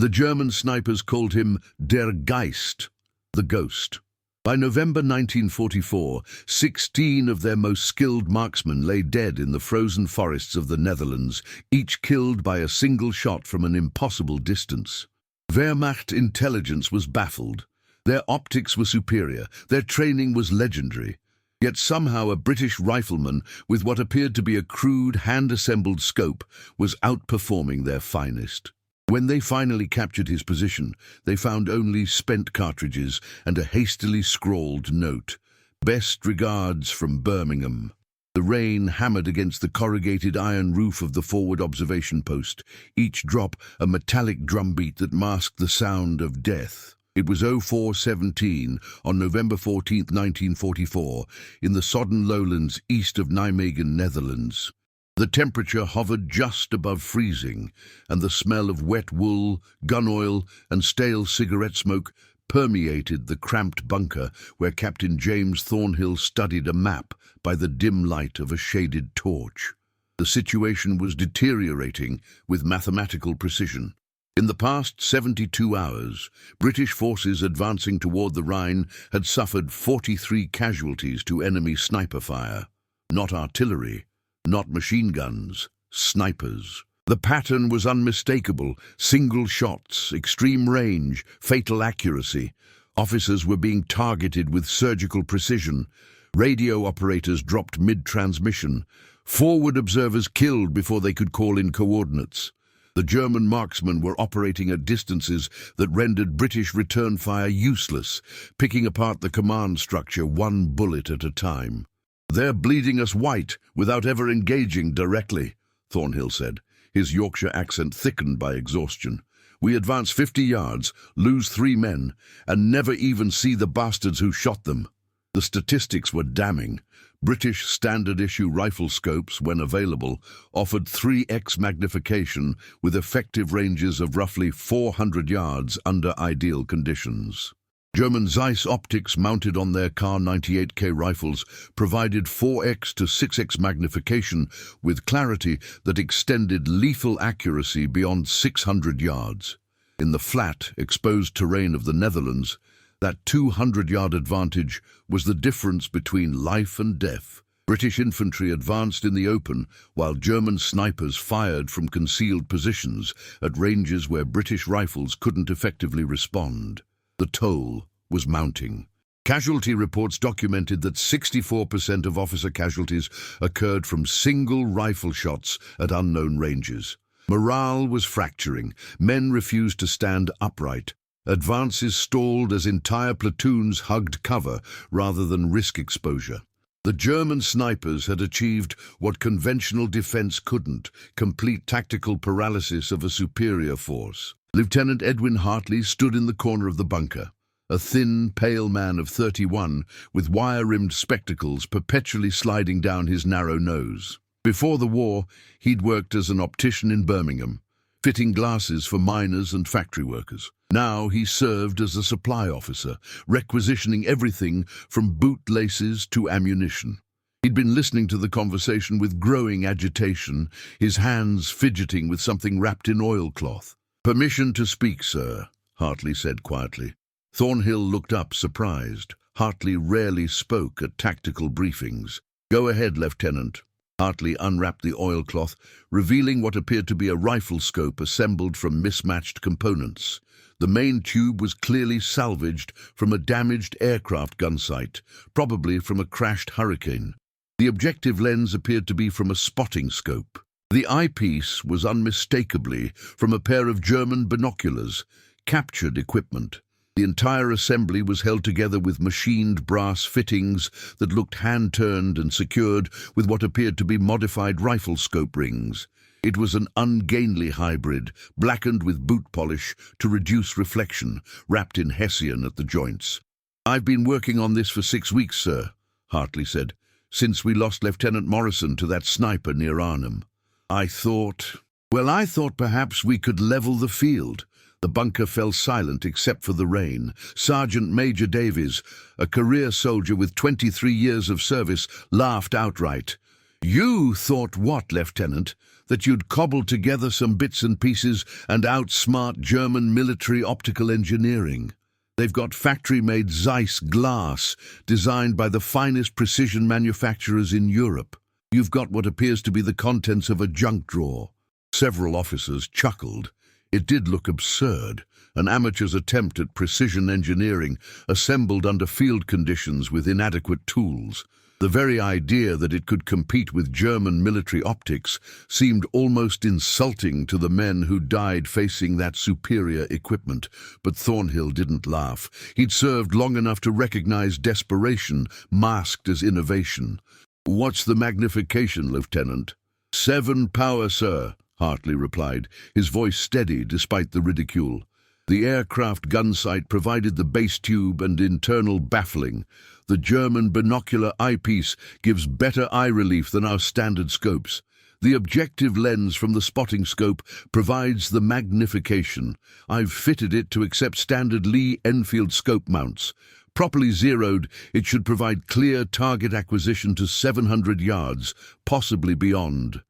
The German snipers called him Der Geist, the Ghost. By November 1944, 16 of their most skilled marksmen lay dead in the frozen forests of the Netherlands, each killed by a single shot from an impossible distance. Wehrmacht intelligence was baffled. Their optics were superior, their training was legendary. Yet somehow a British rifleman with what appeared to be a crude, hand-assembled scope was outperforming their finest. When they finally captured his position, they found only spent cartridges and a hastily scrawled note. "Best regards from Birmingham." The rain hammered against the corrugated iron roof of the forward observation post, each drop a metallic drumbeat that masked the sound of death. It was 04:17 on November 14, 1944, in the sodden lowlands east of Nijmegen, Netherlands. The temperature hovered just above freezing, and the smell of wet wool, gun oil, and stale cigarette smoke permeated the cramped bunker where Captain James Thornhill studied a map by the dim light of a shaded torch. The situation was deteriorating with mathematical precision. In the past 72 hours, British forces advancing toward the Rhine had suffered 43 casualties to enemy sniper fire. Not artillery, not machine guns, snipers. The pattern was unmistakable: single shots, extreme range, fatal accuracy. Officers were being targeted with surgical precision. Radio operators dropped mid-transmission. Forward observers killed before they could call in coordinates. The German marksmen were operating at distances that rendered British return fire useless, picking apart the command structure one bullet at a time. "They're bleeding us white without ever engaging directly," Thornhill said, his Yorkshire accent thickened by exhaustion. "We advance 50 yards, lose 3 men, and never even see the bastards who shot them." The statistics were damning. British standard-issue rifle scopes, when available, offered 3x magnification with effective ranges of roughly 400 yards under ideal conditions. German Zeiss optics mounted on their Kar-98K rifles provided 4x to 6x magnification with clarity that extended lethal accuracy beyond 600 yards. In the flat, exposed terrain of the Netherlands, that 200-yard advantage was the difference between life and death. British infantry advanced in the open, while German snipers fired from concealed positions at ranges where British rifles couldn't effectively respond. The toll was mounting. Casualty reports documented that 64% of officer casualties occurred from single rifle shots at unknown ranges. Morale was fracturing. Men refused to stand upright. Advances stalled as entire platoons hugged cover rather than risk exposure. The German snipers had achieved what conventional defense couldn't: complete tactical paralysis of a superior force. Lieutenant Edwin Hartley stood in the corner of the bunker, a thin, pale man of 31 with wire-rimmed spectacles perpetually sliding down his narrow nose. Before the war, he'd worked as an optician in Birmingham, fitting glasses for miners and factory workers. Now he served as a supply officer, requisitioning everything from bootlaces to ammunition. He'd been listening to the conversation with growing agitation, his hands fidgeting with something wrapped in oilcloth. "Permission to speak, sir," Hartley said quietly. Thornhill looked up, surprised. Hartley rarely spoke at tactical briefings. "Go ahead, Lieutenant." Hartley unwrapped the oilcloth, revealing what appeared to be a rifle scope assembled from mismatched components. The main tube was clearly salvaged from a damaged aircraft gun sight, probably from a crashed Hurricane. The objective lens appeared to be from a spotting scope. The eyepiece was unmistakably from a pair of German binoculars, captured equipment. The entire assembly was held together with machined brass fittings that looked hand-turned and secured with what appeared to be modified rifle scope rings. It was an ungainly hybrid, blackened with boot polish to reduce reflection, wrapped in hessian at the joints. "I've been working on this for 6 weeks, sir," Hartley said, "since we lost Lieutenant Morrison to that sniper near Arnhem. I thought perhaps we could level the field." The bunker fell silent except for the rain. Sergeant Major Davies, a career soldier with 23 years of service, laughed outright. "You thought what, Lieutenant? that you'd cobble together some bits and pieces and outsmart German military optical engineering. They've got factory-made Zeiss glass, designed by the finest precision manufacturers in Europe. You've got what appears to be the contents of a junk drawer. Several officers chuckled. It did look absurd, an amateur's attempt at precision engineering assembled under field conditions with inadequate tools. The very idea that it could compete with German military optics seemed almost insulting to the men who died facing that superior equipment. But Thornhill didn't laugh. He'd served long enough to recognize desperation masked as innovation. "What's the magnification, Lieutenant?" "7 power, sir," Hartley replied, his voice steady despite the ridicule. The aircraft gun sight provided the base tube and internal baffling. The German binocular eyepiece gives better eye relief than our standard scopes. The objective lens from the spotting scope provides the magnification. I've fitted it to accept standard Lee-Enfield scope mounts. Properly zeroed, it should provide clear target acquisition to 700 yards, possibly beyond.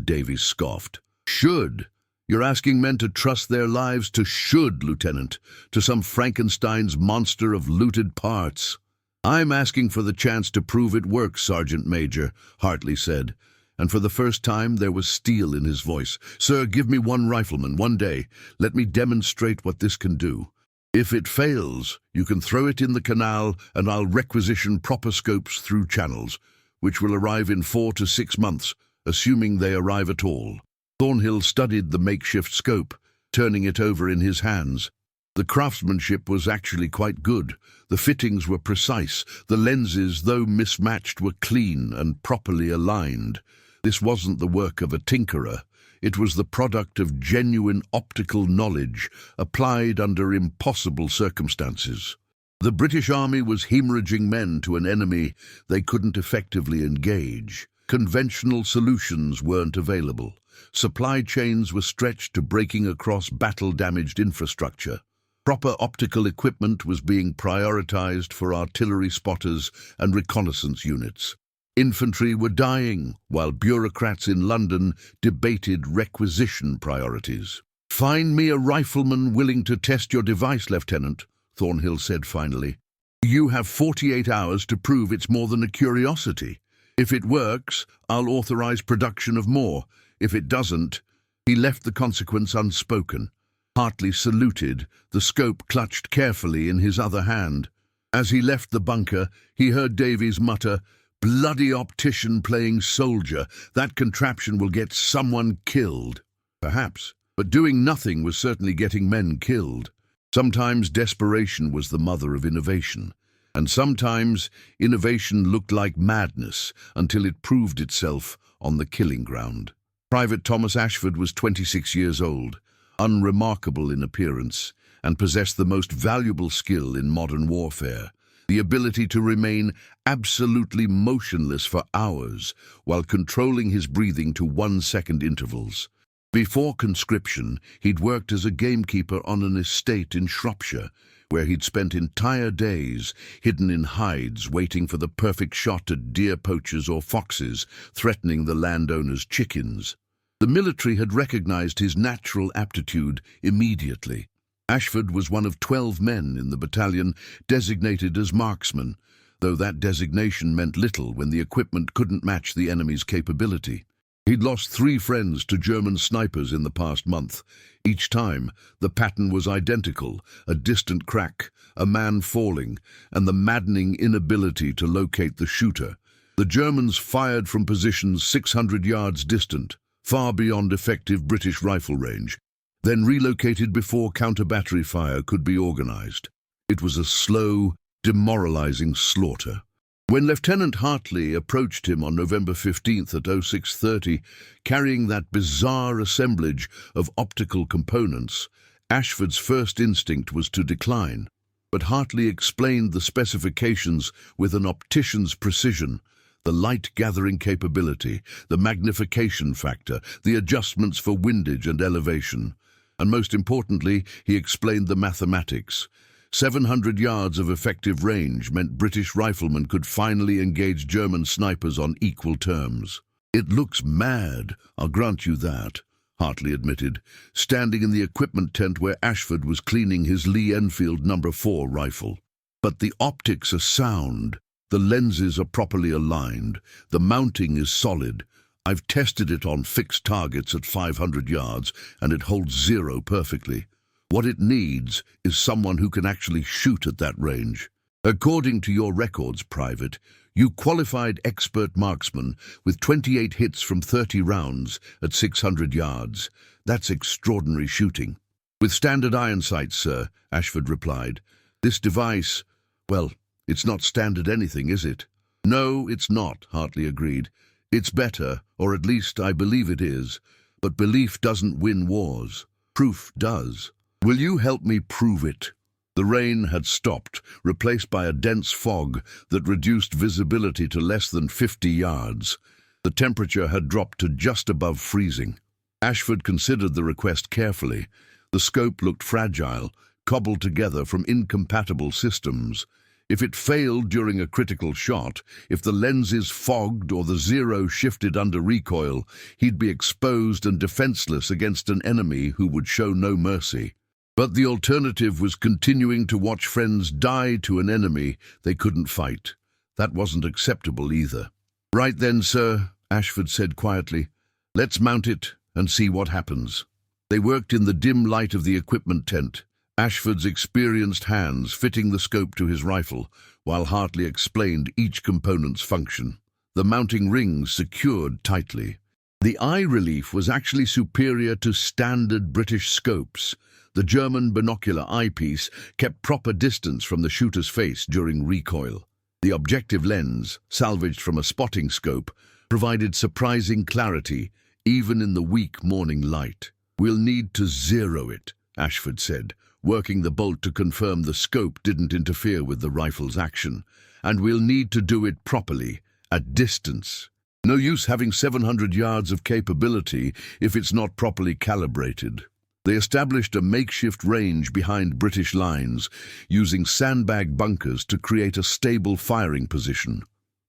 Davies scoffed. "Should? You're asking men to trust their lives to should, Lieutenant, to some Frankenstein's monster of looted parts." "I'm asking for the chance to prove it works, Sergeant Major," Hartley said, and for the first time there was steel in his voice. "Sir, give me one rifleman, one day. Let me demonstrate what this can do. If it fails, you can throw it in the canal and I'll requisition proper scopes through channels, which will arrive in 4 to 6 months, assuming they arrive at all." Thornhill studied the makeshift scope, turning it over in his hands. The craftsmanship was actually quite good. The fittings were precise. The lenses, though mismatched, were clean and properly aligned. This wasn't the work of a tinkerer. It was the product of genuine optical knowledge, applied under impossible circumstances. The British Army was hemorrhaging men to an enemy they couldn't effectively engage. Conventional solutions weren't available. Supply chains were stretched to breaking across battle-damaged infrastructure. Proper optical equipment was being prioritized for artillery spotters and reconnaissance units. Infantry were dying, while bureaucrats in London debated requisition priorities. "Find me a rifleman willing to test your device, Lieutenant," Thornhill said finally. "You have 48 hours to prove it's more than a curiosity. If it works, I'll authorize production of more. If it doesn't..." He left the consequence unspoken. Hartley saluted, the scope clutched carefully in his other hand. As he left the bunker, he heard Davies mutter, "Bloody optician playing soldier. That contraption will get someone killed." Perhaps, but doing nothing was certainly getting men killed. Sometimes desperation was the mother of innovation, and sometimes innovation looked like madness until it proved itself on the killing ground. Private Thomas Ashford was 26 years old, unremarkable in appearance, and possessed the most valuable skill in modern warfare, the ability to remain absolutely motionless for hours while controlling his breathing to 1-second intervals. Before conscription, he'd worked as a gamekeeper on an estate in Shropshire, where he'd spent entire days hidden in hides waiting for the perfect shot at deer poachers or foxes threatening the landowner's chickens. The military had recognized his natural aptitude immediately. Ashford was one of 12 men in the battalion designated as marksman, though that designation meant little when the equipment couldn't match the enemy's capability. He'd lost 3 friends to German snipers in the past month. Each time, the pattern was identical: a distant crack, a man falling, and the maddening inability to locate the shooter. The Germans fired from positions 600 yards distant, far beyond effective British rifle range, then relocated before counter-battery fire could be organized. It was a slow, demoralizing slaughter. When Lieutenant Hartley approached him on November 15th at 06:30, carrying that bizarre assemblage of optical components, Ashford's first instinct was to decline. But Hartley explained the specifications with an optician's precision: the light-gathering capability, the magnification factor, the adjustments for windage and elevation. And most importantly, he explained the mathematics. 700 yards of effective range meant British riflemen could finally engage German snipers on equal terms. "It looks mad, I'll grant you that," Hartley admitted, standing in the equipment tent where Ashford was cleaning his Lee Enfield No. 4 rifle. "But the optics are sound, the lenses are properly aligned, the mounting is solid. I've tested it on fixed targets at 500 yards, and it holds zero perfectly. What it needs is someone who can actually shoot at that range. According to your records, Private, you qualified expert marksman with 28 hits from 30 rounds at 600 yards. That's extraordinary shooting." "With standard iron sights, sir," Ashford replied. "This device, well, it's not standard anything, is it?" "No, it's not," Hartley agreed. "It's better, or at least I believe it is. But belief doesn't win wars. Proof does. Will you help me prove it?" The rain had stopped, replaced by a dense fog that reduced visibility to less than 50 yards. The temperature had dropped to just above freezing. Ashford considered the request carefully. The scope looked fragile, cobbled together from incompatible systems. If it failed during a critical shot, if the lenses fogged or the zero shifted under recoil, he'd be exposed and defenseless against an enemy who would show no mercy. But the alternative was continuing to watch friends die to an enemy they couldn't fight. That wasn't acceptable either. "Right then, sir," Ashford said quietly. "Let's mount it and see what happens." They worked in the dim light of the equipment tent, Ashford's experienced hands fitting the scope to his rifle, while Hartley explained each component's function. The mounting rings secured tightly. The eye relief was actually superior to standard British scopes. The German binocular eyepiece kept proper distance from the shooter's face during recoil. The objective lens, salvaged from a spotting scope, provided surprising clarity, even in the weak morning light. "We'll need to zero it," Ashford said, working the bolt to confirm the scope didn't interfere with the rifle's action. "And we'll need to do it properly, at distance. No use having 700 yards of capability if it's not properly calibrated." They established a makeshift range behind British lines, using sandbag bunkers to create a stable firing position.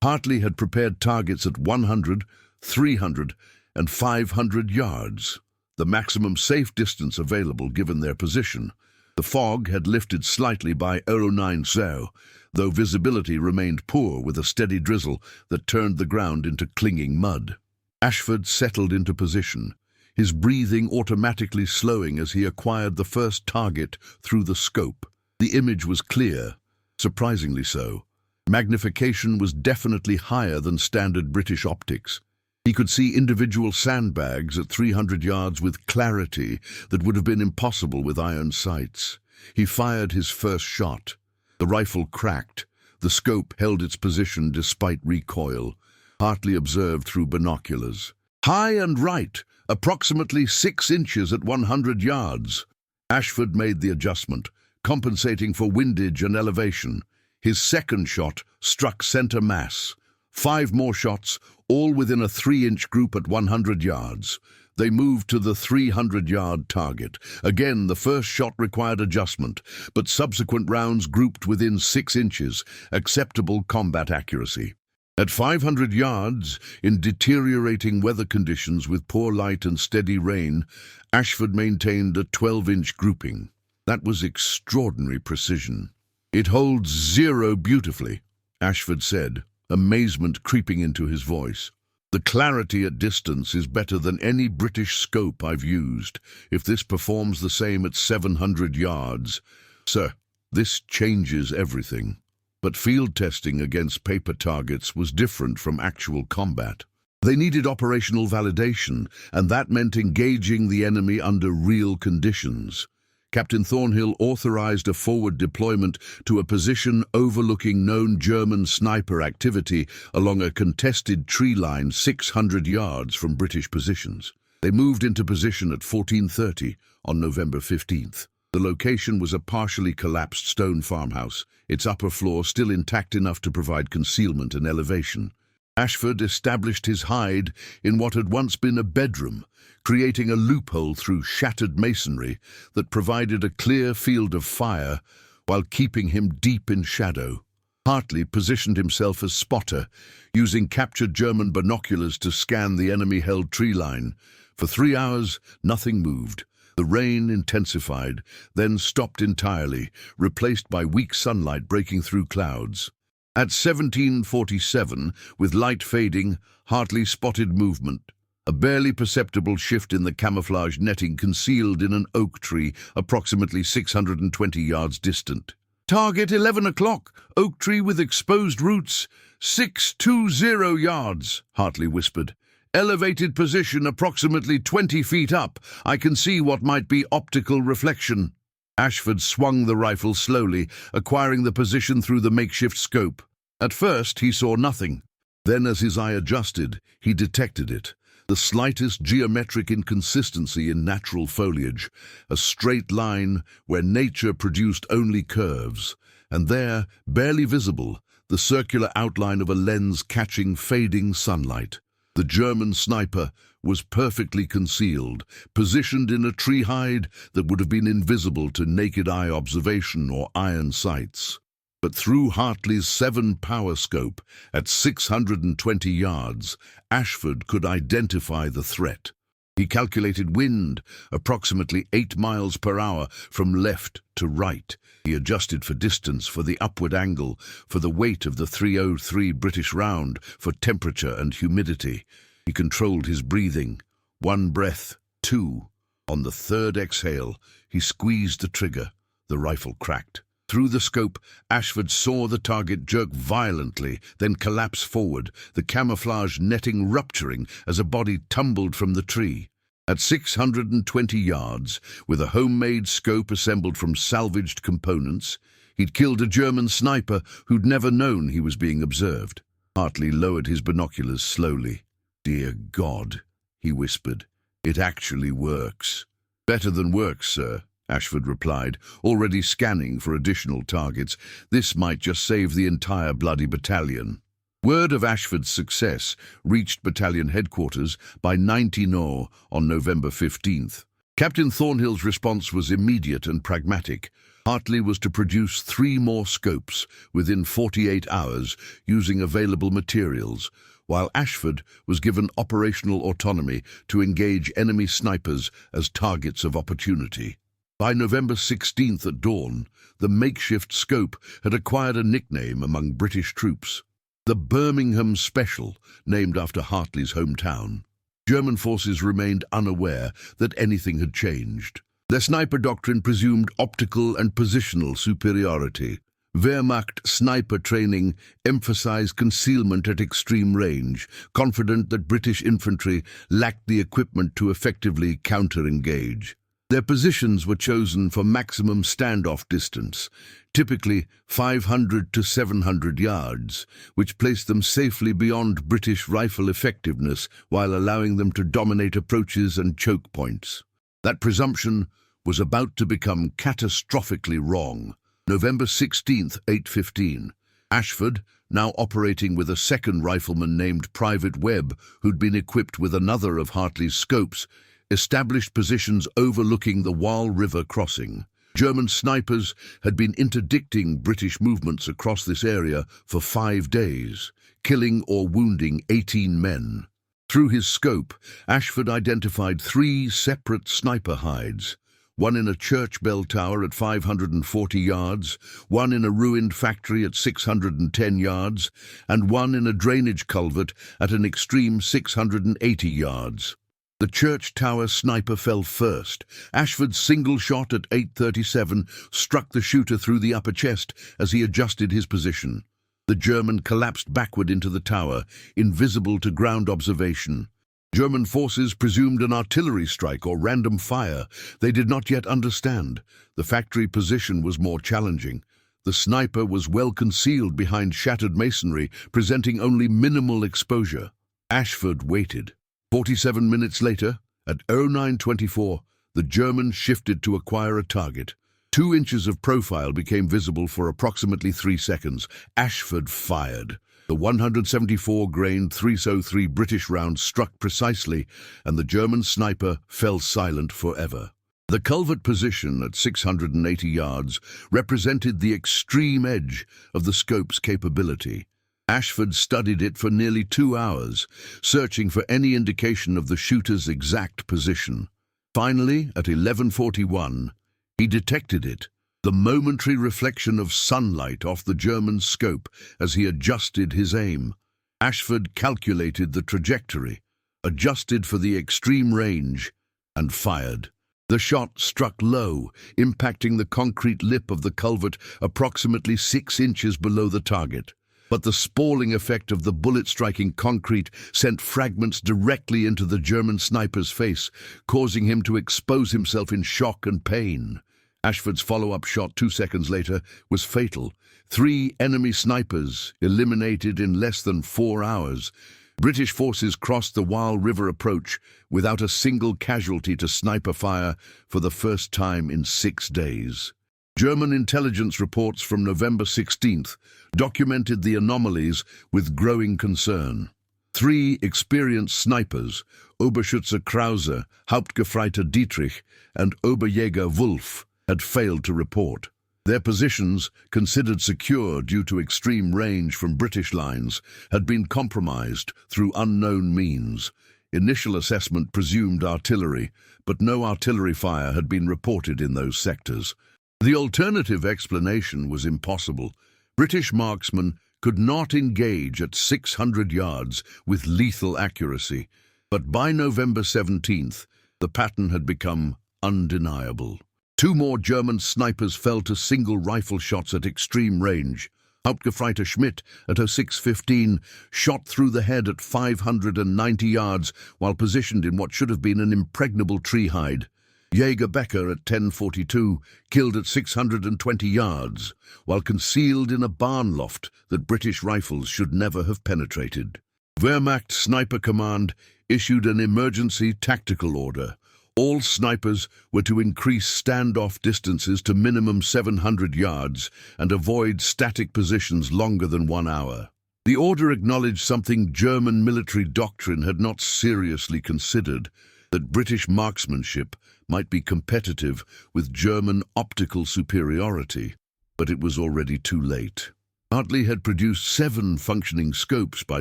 Hartley had prepared targets at 100, 300, and 500 yards, the maximum safe distance available given their position. The fog had lifted slightly by 09:0, though visibility remained poor with a steady drizzle that turned the ground into clinging mud. Ashford settled into position, his breathing automatically slowing as he acquired the first target through the scope. The image was clear, surprisingly so. Magnification was definitely higher than standard British optics. He could see individual sandbags at 300 yards with clarity that would have been impossible with iron sights. He fired his first shot. The rifle cracked. The scope held its position despite recoil. Hartley observed through binoculars. "High and right, approximately 6 inches at 100 yards. Ashford made the adjustment, compensating for windage and elevation. His second shot struck center mass. 5 more shots, all within a 3-inch group at 100 yards. They moved to the 300-yard target. Again, the first shot required adjustment, but subsequent rounds grouped within 6 inches, acceptable combat accuracy. At 500 yards, in deteriorating weather conditions with poor light and steady rain, Ashford maintained a 12-inch grouping. That was extraordinary precision. "It holds zero beautifully," Ashford said, amazement creeping into his voice. "The clarity at distance is better than any British scope I've used. If this performs the same at 700 yards, sir, this changes everything." But field testing against paper targets was different from actual combat. They needed operational validation, and that meant engaging the enemy under real conditions. Captain Thornhill authorized a forward deployment to a position overlooking known German sniper activity along a contested tree line 600 yards from British positions. They moved into position at 14:30 on November 15th. The location was a partially collapsed stone farmhouse, its upper floor still intact enough to provide concealment and elevation. Ashford established his hide in what had once been a bedroom, creating a loophole through shattered masonry that provided a clear field of fire while keeping him deep in shadow. Hartley positioned himself as spotter, using captured German binoculars to scan the enemy-held tree line. For 3 hours, nothing moved. The rain intensified, then stopped entirely, replaced by weak sunlight breaking through clouds. At 17:47, with light fading, Hartley spotted movement. A barely perceptible shift in the camouflage netting concealed in an oak tree approximately 620 yards distant. "Target 11 o'clock, oak tree with exposed roots, 620 yards, Hartley whispered. "Elevated position approximately 20 feet up. I can see what might be optical reflection." Ashford swung the rifle slowly, acquiring the position through the makeshift scope. At first, he saw nothing. Then, as his eye adjusted, he detected it. The slightest geometric inconsistency in natural foliage, a straight line where nature produced only curves, and there, barely visible, the circular outline of a lens catching fading sunlight. The German sniper was perfectly concealed, positioned in a tree hide that would have been invisible to naked eye observation or iron sights. But through Hartley's 7-power scope, at 620 yards, Ashford could identify the threat. He calculated wind, approximately 8 miles per hour, from left to right. He adjusted for distance, for the upward angle, for the weight of the .303 British round, for temperature and humidity. He controlled his breathing. 1 breath, 2. On the 3rd exhale, he squeezed the trigger. The rifle cracked. Through the scope, Ashford saw the target jerk violently, then collapse forward, the camouflage netting rupturing as a body tumbled from the tree. At 620 yards, with a homemade scope assembled from salvaged components, he'd killed a German sniper who'd never known he was being observed. Hartley lowered his binoculars slowly. "Dear God," he whispered, "it actually works." "Better than works, sir," Ashford replied, already scanning for additional targets. "This might just save the entire bloody battalion." Word of Ashford's success reached battalion headquarters by 19:00 on November 15th. Captain Thornhill's response was immediate and pragmatic. Hartley was to produce 3 more scopes within 48 hours using available materials, while Ashford was given operational autonomy to engage enemy snipers as targets of opportunity. By November 16th at dawn, the makeshift scope had acquired a nickname among British troops, the Birmingham Special, named after Hartley's hometown. German forces remained unaware that anything had changed. Their sniper doctrine presumed optical and positional superiority. Wehrmacht sniper training emphasized concealment at extreme range, confident that British infantry lacked the equipment to effectively counter-engage. Their positions were chosen for maximum standoff distance, typically 500 to 700 yards, which placed them safely beyond British rifle effectiveness while allowing them to dominate approaches and choke points. That presumption was about to become catastrophically wrong. November 16th, 8:15. Ashford, now operating with a second rifleman named Private Webb, who'd been equipped with another of Hartley's scopes, established positions overlooking the Waal River crossing. German snipers had been interdicting British movements across this area for 5 days, killing or wounding 18 men. Through his scope, Ashford identified 3 separate sniper hides, one in a church bell tower at 540 yards, one in a ruined factory at 610 yards, and one in a drainage culvert at an extreme 680 yards. The church tower sniper fell first. Ashford's single shot at 8:37 struck the shooter through the upper chest as he adjusted his position. The German collapsed backward into the tower, invisible to ground observation. German forces presumed an artillery strike or random fire. They did not yet understand. The factory position was more challenging. The sniper was well concealed behind shattered masonry, presenting only minimal exposure. Ashford waited. 47 minutes later, at 09:24, the Germans shifted to acquire a target. 2 inches of profile became visible for approximately 3 seconds. Ashford fired. The 174-grain .303 British round struck precisely, and the German sniper fell silent forever. The culvert position at 680 yards represented the extreme edge of the scope's capability. Ashford studied it for nearly 2 hours, searching for any indication of the shooter's exact position. Finally, at 11:41, he detected it, the momentary reflection of sunlight off the German's scope as he adjusted his aim. Ashford calculated the trajectory, adjusted for the extreme range, and fired. The shot struck low, impacting the concrete lip of the culvert approximately 6 inches below the target. But the spalling effect of the bullet striking concrete sent fragments directly into the German sniper's face, causing him to expose himself in shock and pain. Ashford's follow-up shot 2 seconds later was fatal. 3 enemy snipers eliminated in less than 4 hours. British forces crossed the Waal River approach without a single casualty to sniper fire for the first time in 6 days. German intelligence reports from November 16th documented the anomalies with growing concern. 3 experienced snipers, Oberschütze Krause, Hauptgefreiter Dietrich, and Oberjäger Wolf, had failed to report. Their positions, considered secure due to extreme range from British lines, had been compromised through unknown means. Initial assessment presumed artillery, but no artillery fire had been reported in those sectors. The alternative explanation was impossible. British marksmen could not engage at 600 yards with lethal accuracy, but by November 17th, the pattern had become undeniable. 2 more German snipers fell to single rifle shots at extreme range. Hauptgefreiter Schmidt at 06:15 shot through the head at 590 yards while positioned in what should have been an impregnable tree hide. Jäger Becker at 10:42 killed at 620 yards while concealed in a barn loft that British rifles should never have penetrated. Wehrmacht Sniper Command issued an emergency tactical order. All snipers were to increase standoff distances to minimum 700 yards and avoid static positions longer than 1 hour. The order acknowledged something German military doctrine had not seriously considered, that British marksmanship might be competitive with German optical superiority, but it was already too late. Hartley had produced 7 functioning scopes by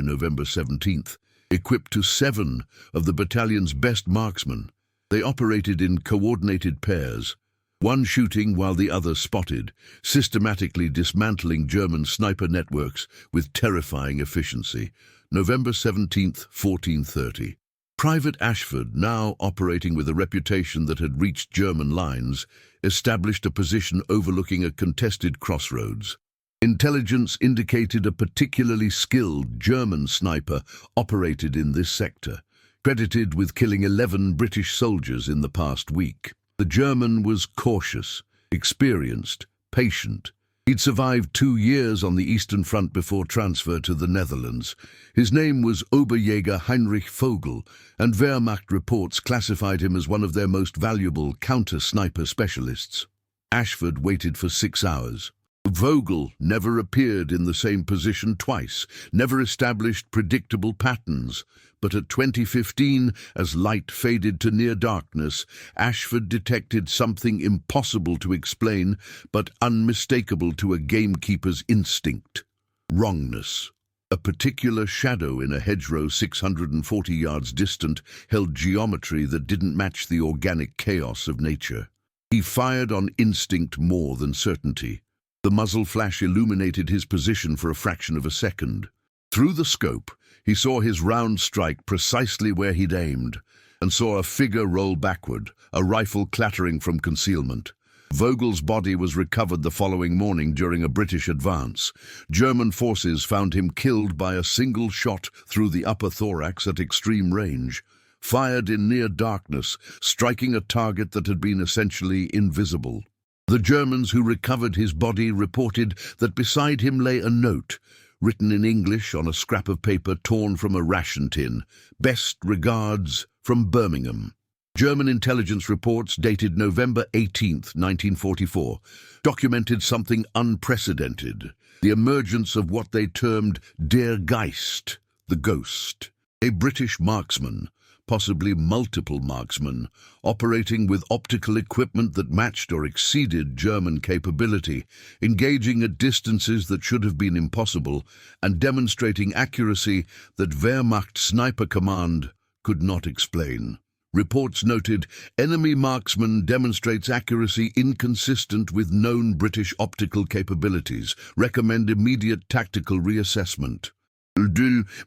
November 17th, equipped to 7 of the battalion's best marksmen. They operated in coordinated pairs, one shooting while the other spotted, systematically dismantling German sniper networks with terrifying efficiency. November 17th, 1430. Private Ashford, now operating with a reputation that had reached German lines, established a position overlooking a contested crossroads. Intelligence indicated a particularly skilled German sniper operated in this sector, credited with killing 11 British soldiers in the past week. The German was cautious, experienced, patient. He'd survived 2 years on the Eastern Front before transfer to the Netherlands. His name was Oberjäger Heinrich Vogel, and Wehrmacht reports classified him as one of their most valuable counter-sniper specialists. Ashford waited for 6 hours. Vogel never appeared in the same position twice, never established predictable patterns, but at 20:15, as light faded to near darkness, Ashford detected something impossible to explain, but unmistakable to a gamekeeper's instinct: wrongness. A particular shadow in a hedgerow 640 yards distant held geometry that didn't match the organic chaos of nature. He fired on instinct more than certainty. The muzzle flash illuminated his position for a fraction of a second. Through the scope, he saw his round strike precisely where he'd aimed, and saw a figure roll backward, a rifle clattering from concealment. Vogel's body was recovered the following morning during a British advance. German forces found him killed by a single shot through the upper thorax at extreme range, fired in near darkness, striking a target that had been essentially invisible. The Germans who recovered his body reported that beside him lay a note, written in English on a scrap of paper torn from a ration tin. "Best regards from Birmingham." German intelligence reports dated November 18th, 1944, documented something unprecedented: the emergence of what they termed Der Geist, the ghost. A British marksman, possibly multiple marksmen, operating with optical equipment that matched or exceeded German capability, engaging at distances that should have been impossible, and demonstrating accuracy that Wehrmacht Sniper Command could not explain. Reports noted, enemy marksman demonstrates accuracy inconsistent with known British optical capabilities. Recommend immediate tactical reassessment.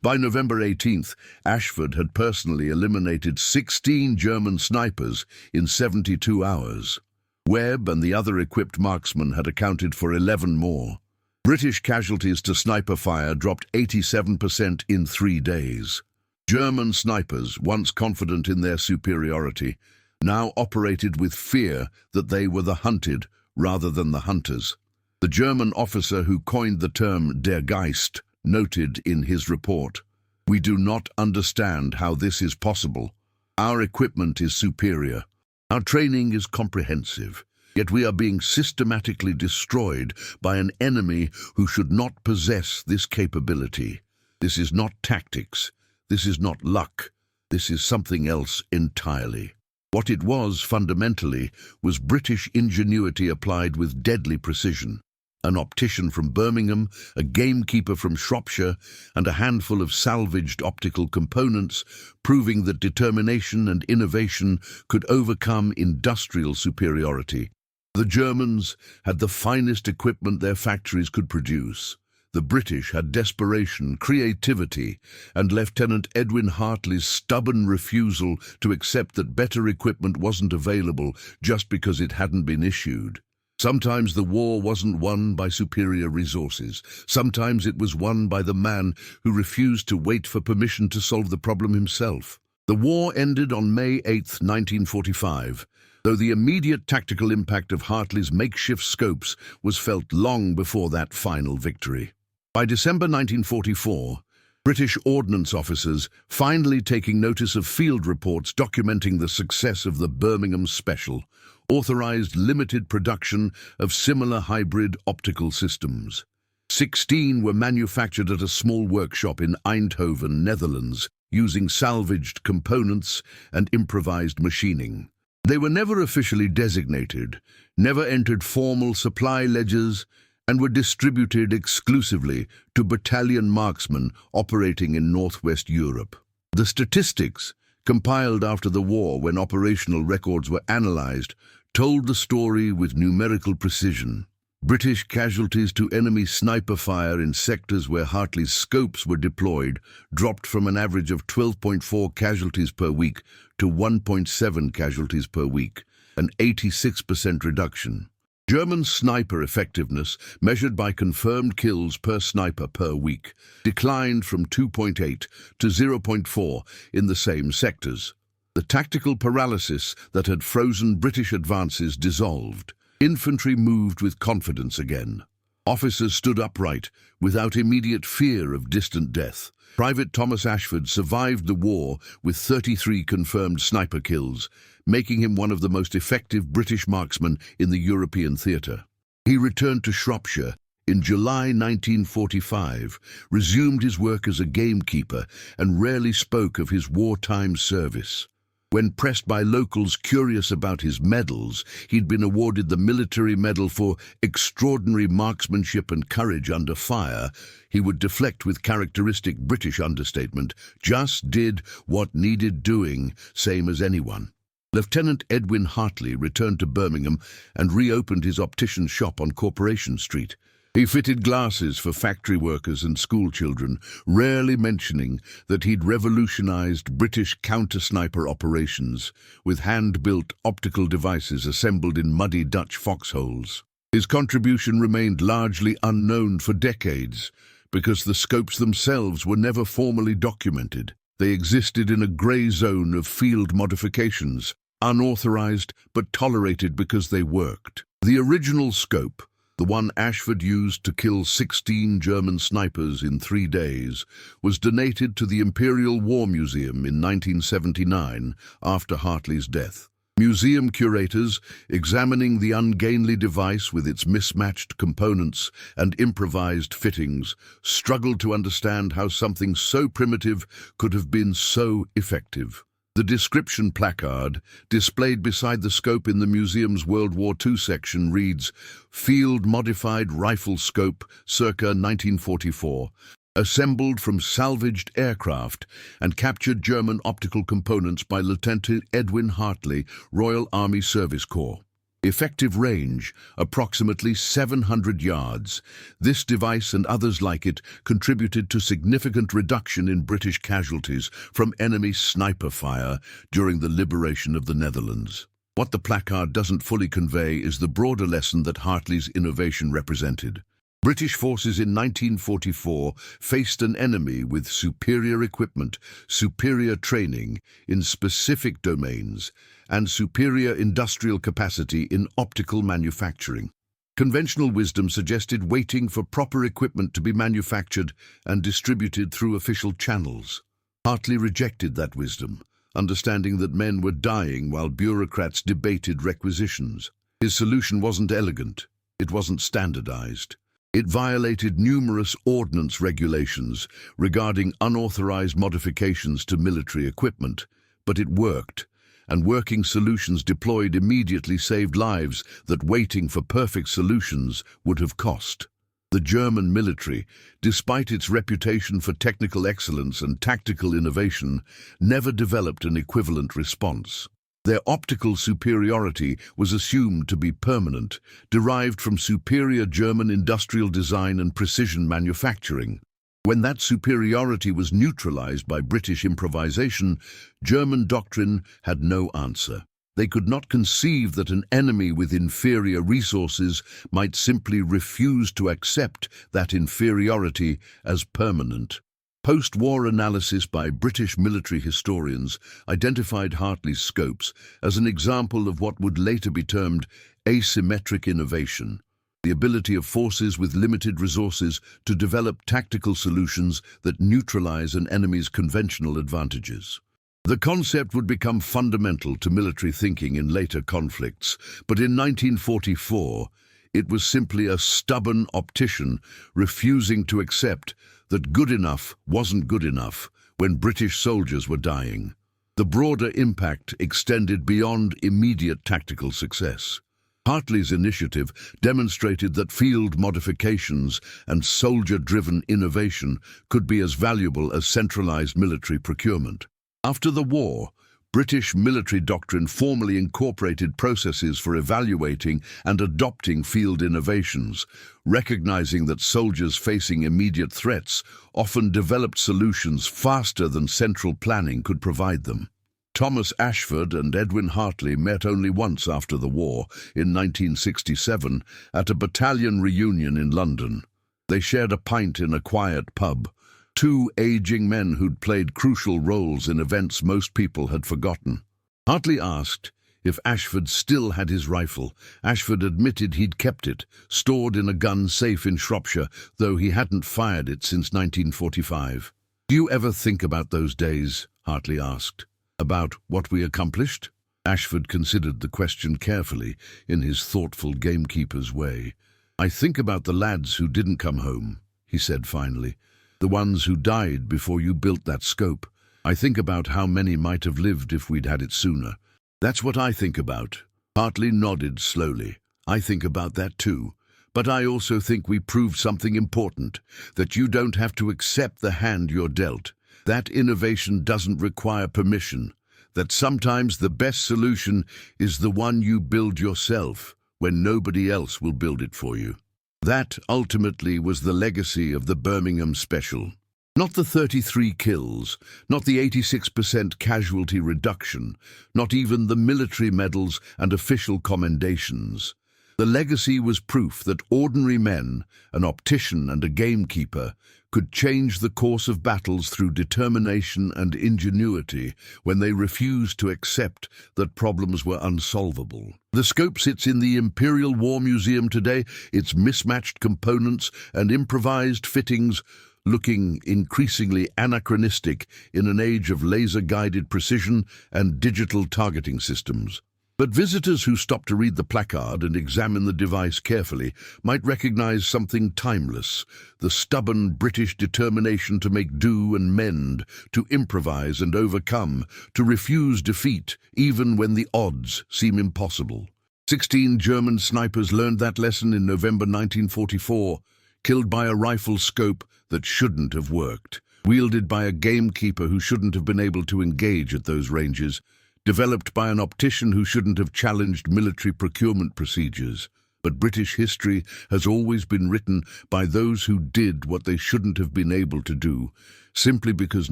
By November 18th, Ashford had personally eliminated 16 German snipers in 72 hours. Webb and the other equipped marksmen had accounted for 11 more. British casualties to sniper fire dropped 87% in 3 days. German snipers, once confident in their superiority, now operated with fear that they were the hunted rather than the hunters. The German officer who coined the term Der Geist noted in his report, "We do not understand how this is possible. Our equipment is superior. Our training is comprehensive. Yet we are being systematically destroyed by an enemy who should not possess this capability. This is not tactics. This is not luck. This is something else entirely." What it was, fundamentally, was British ingenuity applied with deadly precision. An optician from Birmingham, a gamekeeper from Shropshire, and a handful of salvaged optical components, proving that determination and innovation could overcome industrial superiority. The Germans had the finest equipment their factories could produce. The British had desperation, creativity, and Lieutenant Edwin Hartley's stubborn refusal to accept that better equipment wasn't available just because it hadn't been issued. Sometimes the war wasn't won by superior resources. Sometimes it was won by the man who refused to wait for permission to solve the problem himself. The war ended on May 8, 1945, though the immediate tactical impact of Hartley's makeshift scopes was felt long before that final victory. By December 1944, British ordnance officers, finally taking notice of field reports documenting the success of the Birmingham Special, authorized limited production of similar hybrid optical systems. 16 were manufactured at a small workshop in Eindhoven, Netherlands, using salvaged components and improvised machining. They were never officially designated, never entered formal supply ledgers, and were distributed exclusively to battalion marksmen operating in Northwest Europe. The statistics, compiled after the war when operational records were analyzed, told the story with numerical precision. British casualties to enemy sniper fire in sectors where Hartley's scopes were deployed dropped from an average of 12.4 casualties per week to 1.7 casualties per week, an 86% reduction. German sniper effectiveness, measured by confirmed kills per sniper per week, declined from 2.8 to 0.4 in the same sectors. The tactical paralysis that had frozen British advances dissolved. Infantry moved with confidence again. Officers stood upright, without immediate fear of distant death. Private Thomas Ashford survived the war with 33 confirmed sniper kills, making him one of the most effective British marksmen in the European theatre. He returned to Shropshire in July 1945, resumed his work as a gamekeeper, and rarely spoke of his wartime service. When pressed by locals curious about his medals, he'd been awarded the Military Medal for extraordinary marksmanship and courage under fire. He would deflect with characteristic British understatement, "Just did what needed doing, same as anyone." Lieutenant Edwin Hartley returned to Birmingham and reopened his optician's shop on Corporation Street. He fitted glasses for factory workers and schoolchildren, rarely mentioning that he'd revolutionized British counter-sniper operations with hand-built optical devices assembled in muddy Dutch foxholes. His contribution remained largely unknown for decades because the scopes themselves were never formally documented. They existed in a grey zone of field modifications, unauthorized but tolerated because they worked. The original scope, the one Ashford used to kill 16 German snipers in 3 days, was donated to the Imperial War Museum in 1979 after Hartley's death. Museum curators, examining the ungainly device with its mismatched components and improvised fittings, struggled to understand how something so primitive could have been so effective. The description placard, displayed beside the scope in the museum's World War II section, reads, "Field Modified Rifle Scope, circa 1944, assembled from salvaged aircraft and captured German optical components by Lieutenant Edwin Hartley, Royal Army Service Corps. Effective range, approximately 700 yards. This device and others like it contributed to significant reduction in British casualties from enemy sniper fire during the liberation of the Netherlands." What the placard doesn't fully convey is the broader lesson that Hartley's innovation represented. British forces in 1944 faced an enemy with superior equipment, superior training in specific domains, and superior industrial capacity in optical manufacturing. Conventional wisdom suggested waiting for proper equipment to be manufactured and distributed through official channels. Hartley rejected that wisdom, understanding that men were dying while bureaucrats debated requisitions. His solution wasn't elegant. It wasn't standardized. It violated numerous ordnance regulations regarding unauthorized modifications to military equipment, but it worked, and working solutions deployed immediately saved lives that waiting for perfect solutions would have cost. The German military, despite its reputation for technical excellence and tactical innovation, never developed an equivalent response. Their optical superiority was assumed to be permanent, derived from superior German industrial design and precision manufacturing. When that superiority was neutralized by British improvisation, German doctrine had no answer. They could not conceive that an enemy with inferior resources might simply refuse to accept that inferiority as permanent. Post-war analysis by British military historians identified Hartley's scopes as an example of what would later be termed asymmetric innovation, the ability of forces with limited resources to develop tactical solutions that neutralize an enemy's conventional advantages. The concept would become fundamental to military thinking in later conflicts, but in 1944, it was simply a stubborn optician refusing to accept that good enough wasn't good enough when British soldiers were dying. The broader impact extended beyond immediate tactical success. Hartley's initiative demonstrated that field modifications and soldier-driven innovation could be as valuable as centralized military procurement. After the war, British military doctrine formally incorporated processes for evaluating and adopting field innovations, recognizing that soldiers facing immediate threats often developed solutions faster than central planning could provide them. Thomas Ashford and Edwin Hartley met only once after the war, in 1967, at a battalion reunion in London. They shared a pint in a quiet pub, two aging men who'd played crucial roles in events most people had forgotten. Hartley asked if Ashford still had his rifle. Ashford admitted he'd kept it, stored in a gun safe in Shropshire, though he hadn't fired it since 1945. "Do you ever think about those days?" Hartley asked. "About what we accomplished?" Ashford considered the question carefully, in his thoughtful gamekeeper's way. "I think about the lads who didn't come home," he said finally. "The ones who died before you built that scope. I think about how many might have lived if we'd had it sooner." "That's what I think about." Hartley nodded slowly. "I think about that too. But I also think we proved something important, that you don't have to accept the hand you're dealt, that innovation doesn't require permission, that sometimes the best solution is the one you build yourself when nobody else will build it for you." That, ultimately, was the legacy of the Birmingham Special. Not the 33 kills, not the 86% casualty reduction, not even the military medals and official commendations. The legacy was proof that ordinary men, an optician and a gamekeeper, could change the course of battles through determination and ingenuity when they refused to accept that problems were unsolvable. The scope sits in the Imperial War Museum today, its mismatched components and improvised fittings looking increasingly anachronistic in an age of laser-guided precision and digital targeting systems. But visitors who stop to read the placard and examine the device carefully might recognize something timeless: the stubborn British determination to make do and mend, to improvise and overcome, to refuse defeat even when the odds seem impossible. 16 German snipers learned that lesson in November 1944, killed by a rifle scope that shouldn't have worked, wielded by a gamekeeper who shouldn't have been able to engage at those ranges, developed by an optician who shouldn't have challenged military procurement procedures. But British history has always been written by those who did what they shouldn't have been able to do, simply because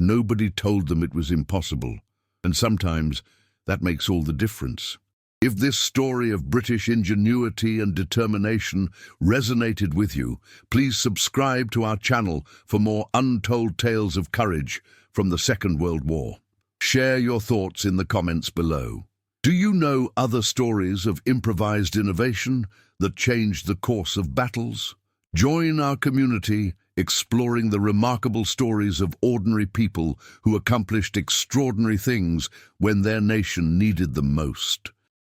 nobody told them it was impossible. And sometimes that makes all the difference. If this story of British ingenuity and determination resonated with you, please subscribe to our channel for more untold tales of courage from the Second World War. Share your thoughts in the comments below. Do you know other stories of improvised innovation that changed the course of battles? Join our community exploring the remarkable stories of ordinary people who accomplished extraordinary things when their nation needed them most.